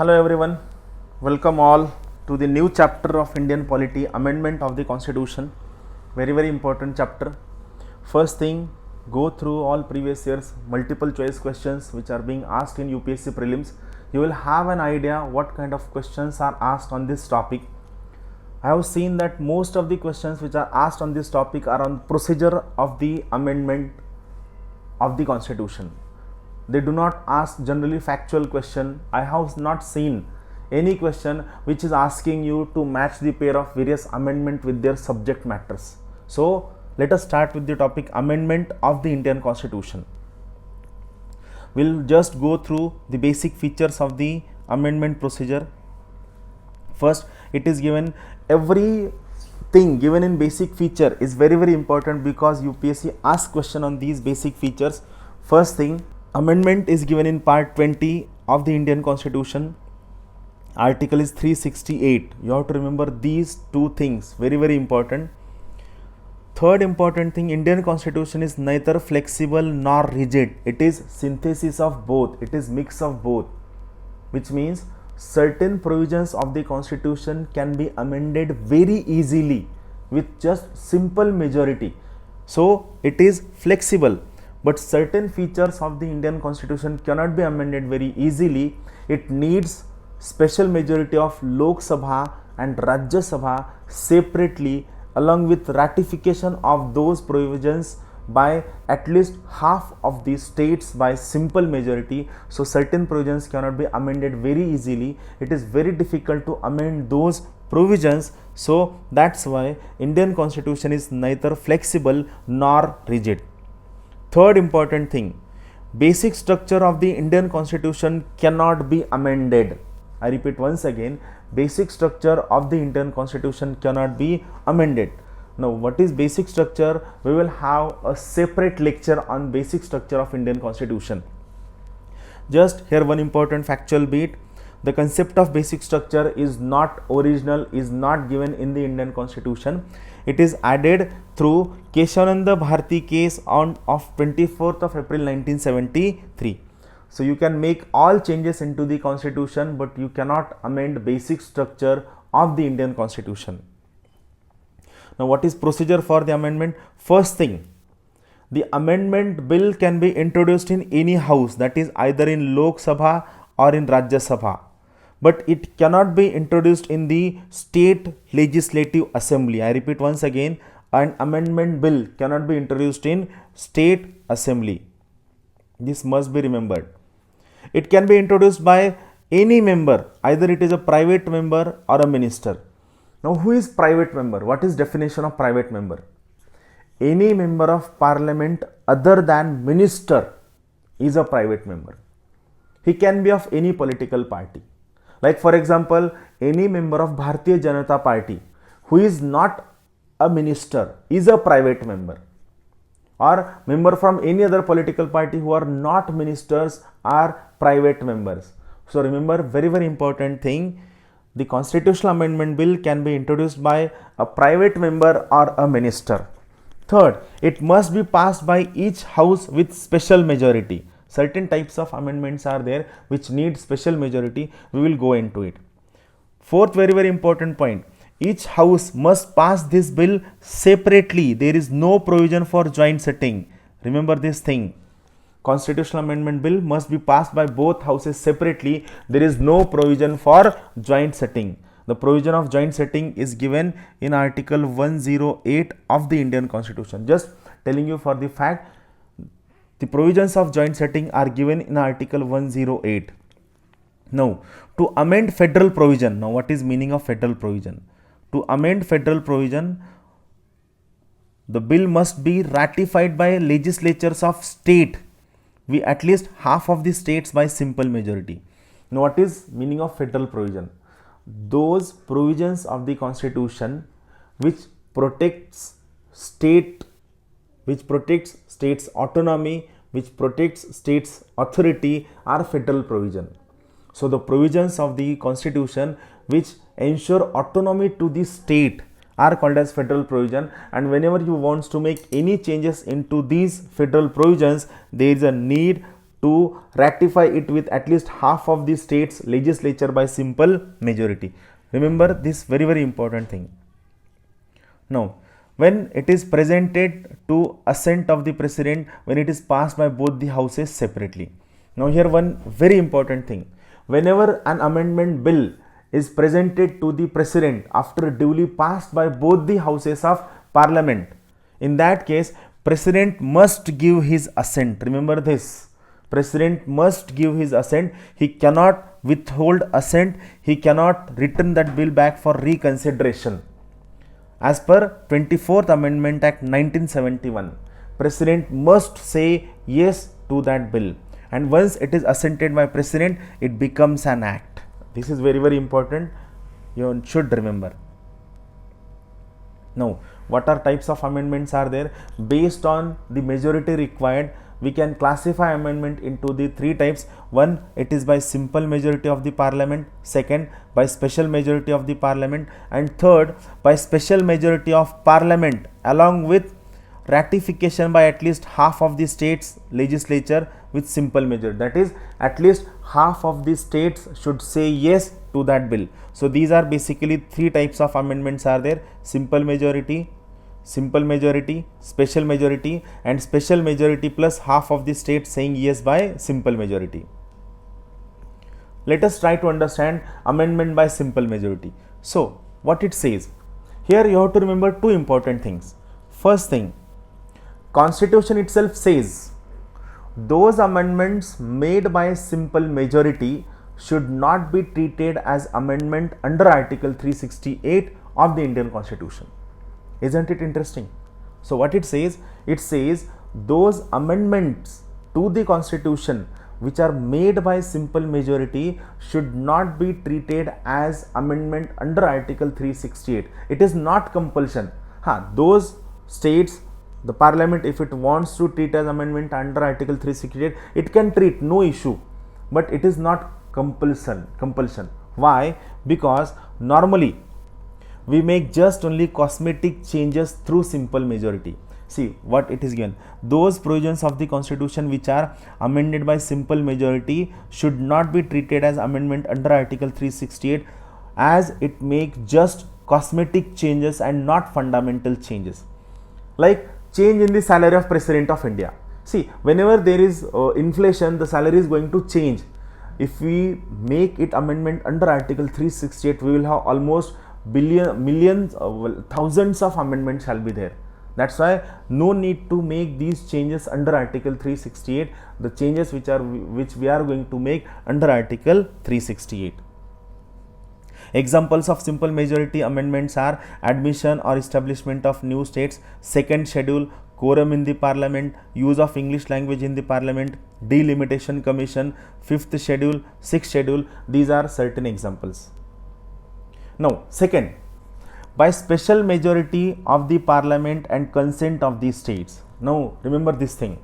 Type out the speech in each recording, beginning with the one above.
Hello everyone, welcome all to the new chapter of Indian polity, amendment of the constitution. Very important chapter. First thing, go through all previous years multiple choice questions which are being asked in UPSC prelims. You will have an idea what kind of questions are asked on this topic. I have seen that most of the questions which are asked on this topic are on procedure of the amendment of the constitution. They do not ask generally factual question. I have not seen any question which is asking you to match the pair of various amendment with their subject matters. So let us start with the topic amendment of the Indian constitution. We'll just go through the basic features of the amendment procedure. First, it is given, everything given in basic feature is very important because UPSC asks question on these basic features. First thing, amendment is given in part 20 of the Indian constitution. Article is 368. You have to remember these two things, very important. Third important thing, Indian constitution is neither flexible nor rigid. It is synthesis of both. It is mix of both, which means certain provisions of the constitution can be amended very easily with just simple majority. So it is flexible, but certain features of the Indian constitution cannot be amended very easily. It needs special majority of Lok Sabha and Rajya Sabha separately, along with ratification of those provisions by at least half of the states by simple majority. So certain provisions cannot be amended very easily. It is very difficult to amend those provisions. So that's why Indian constitution is neither flexible nor rigid. Third important thing, basic structure of the Indian constitution cannot be amended. I repeat once again, basic structure of the Indian constitution cannot be amended. Now, what is basic structure? We will have a separate lecture on basic structure of Indian constitution. Just here one important factual bit. The concept of basic structure is not original, is not given in the Indian constitution. It is added through Keshavananda Bharati case of 24th of April 1973. So you can make all changes into the constitution, but you cannot amend basic structure of the Indian constitution. Now, what is procedure for the amendment? First thing, the amendment bill can be introduced in any house, that is either in Lok Sabha or in Rajya Sabha, but it cannot be introduced in the state legislative assembly. I repeat once again, an amendment bill cannot be introduced in state assembly. This must be remembered. It can be introduced by any member, either it is a private member or a minister. Now, who is private member? What is definition of private member? Any member of parliament other than minister is a private member. He can be of any political party. Like for example, any member of Bharatiya Janata Party who is not a minister is a private member, or member from any other political party who are not ministers are private members. So remember, very important thing, the constitutional amendment bill can be introduced by a private member or a minister. Third, it must be passed by each house with special majority. Certain types of amendments are there which need special majority. We will go into it. Fourth, very important point, each house must pass this bill separately. There is no provision for joint sitting. Remember this thing. Constitutional amendment bill must be passed by both houses separately. There is no provision for joint sitting. The provision of joint sitting is given in Article 108 of the Indian Constitution. Just telling you for the fact, the provisions of joint sitting are given in Article 108. Now, to amend federal provision. Now, what is meaning of federal provision? To amend federal provision, the bill must be ratified by legislatures of state, at least half of the states by simple majority. Now, what is meaning of federal provision? Those provisions of the constitution which protects states autonomy, which protects states authority are federal provision. So the provisions of the constitution which ensure autonomy to the state are called as federal provision, and whenever you want to make any changes into these federal provisions, there is a need to ratify it with at least half of the state's legislature by simple majority. Remember this very important thing. Now, when it is presented to assent of the president, when it is passed by both the houses separately. Now here one very important thing. Whenever an amendment bill is presented to the president after duly passed by both the houses of parliament, in that case president must give his assent. Remember this. President must give his assent. He cannot withhold assent. He cannot return that bill back for reconsideration. As per 24th Amendment Act 1971, President must say yes to that bill, and once it is assented by President, it becomes an act. This is very important. You should remember. Now, what are types of amendments are there? Based on the majority required, we can classify amendment into the three types. One, it is by simple majority of the parliament. Second, by special majority of the parliament. And third, by special majority of parliament along with ratification by at least half of the state's legislature with simple majority. That is, at least half of the states should say yes to that bill. So these are basically three types of amendments are there: simple majority, special majority, and special majority plus half of the states saying yes by simple majority. Let us try to understand amendment by simple majority. So what it says here, you have to remember two important things. First thing, Constitution itself says those amendments made by simple majority should not be treated as amendment under Article 368 of the Indian Constitution. Isn't it interesting? So what it says those amendments to the Constitution which are made by simple majority should not be treated as amendment under Article 368. It is not compulsion. Those states, the parliament, if it wants to treat as amendment under Article 368, it can treat, no issue, but it is not compulsion. Why? Because normally we make just only cosmetic changes through simple majority. See what it is given. Those provisions of the Constitution which are amended by simple majority should not be treated as amendment under Article 368, as it makes just cosmetic changes and not fundamental changes. Like change in the salary of President of India. See, whenever there is inflation, the salary is going to change. If we make it amendment under Article 368, we will have almost millions, thousands of amendments shall be there. That's why no need to make these changes under Article 368. The changes which we are going to make under Article 368. Examples of simple majority amendments are admission or establishment of new states, second schedule, quorum in the parliament, use of English language in the parliament, delimitation commission, fifth schedule, sixth schedule. These are certain examples. Now, second, by special majority of the parliament and consent of the states. Now, remember this thing.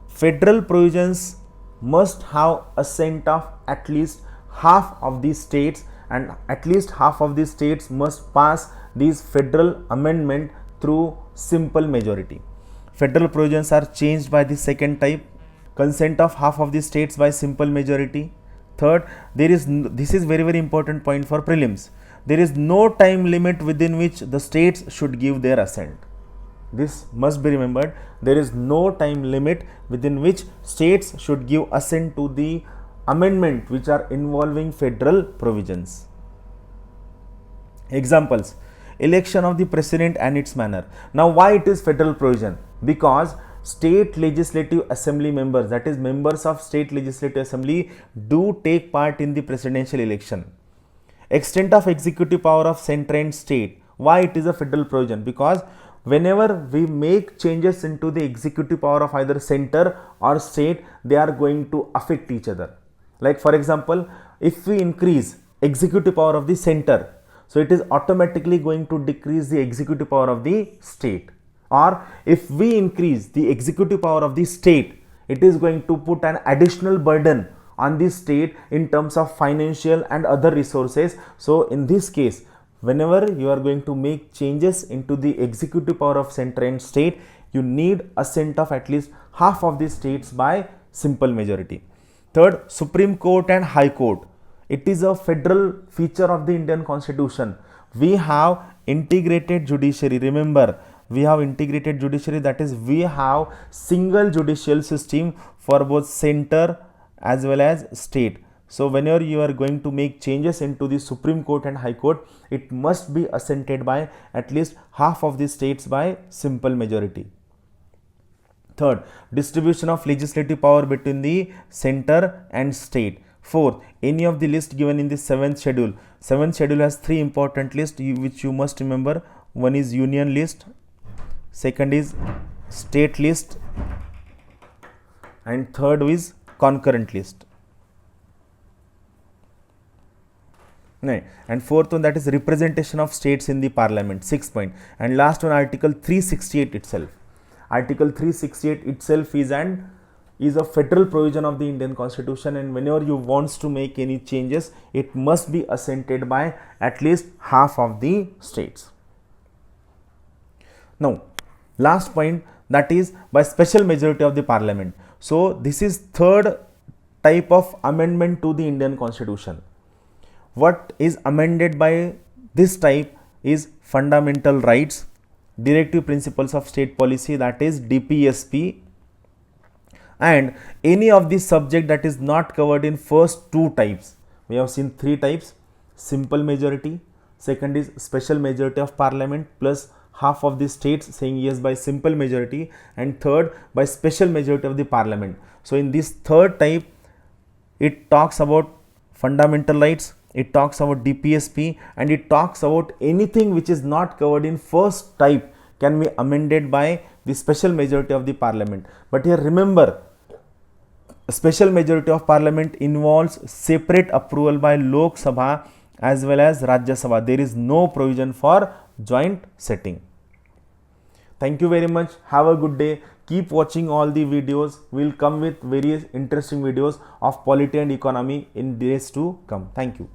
Federal provisions must have assent of at least half of the states, and at least half of the states must pass these federal amendment through simple majority. Federal provisions are changed by the second type, consent of half of the states by simple majority. Third, this is very important point for prelims. There is no time limit within which the states should give their assent. This must be remembered. There is no time limit within which states should give assent to the amendment which are involving federal provisions. Examples: election of the president and its manner. Now, why it is federal provision? Because state legislative assembly members, that is members of state legislative assembly, do take part in the presidential election. Extent of executive power of center and state. Why it is a federal provision? Because whenever we make changes into the executive power of either center or state, they are going to affect each other. Like for example, if we increase executive power of the center, so it is automatically going to decrease the executive power of the state. Or if we increase the executive power of the state, it is going to put an additional burden on the state in terms of financial and other resources. So in this case, whenever you are going to make changes into the executive power of center and state, you need assent of at least half of the states by simple majority. Third, Supreme Court and High Court. It is a federal feature of the Indian Constitution. We have integrated judiciary. Remember, we have integrated judiciary, that is, we have single judicial system for both center as well as state. So whenever you are going to make changes into the Supreme Court and High Court, it must be assented by at least half of the states by simple majority. Third, distribution of legislative power between the center and state. Fourth, any of the list given in the 7th schedule. 7th schedule has three important lists which you must remember. One is union list, second is state list, and third is concurrent list. And fourth one, that is representation of states in the parliament, 6th point. And last one, article 368 itself. Article 368 itself is a federal provision of the Indian Constitution, and whenever you wants to make any changes, it must be assented by at least half of the states. Now, last point, that is by special majority of the parliament. So this is third type of amendment to the Indian Constitution. What is amended by this type is fundamental rights, directive principles of state policy, that is DPSP, and any of the subject that is not covered in first two types. We have seen three types: simple majority, second is special majority of parliament plus half of the states saying yes by simple majority, and third by special majority of the parliament. So in this third type, it talks about fundamental rights, it talks about DPSP, and it talks about anything which is not covered in first type can be amended by the special majority of the parliament. But here remember, a special majority of parliament involves separate approval by Lok Sabha as well as Rajya Sabha. There is no provision for joint setting. Thank you very much. Have a good day. Keep watching all the videos. We'll come with various interesting videos of polity and economy in days to come. Thank you.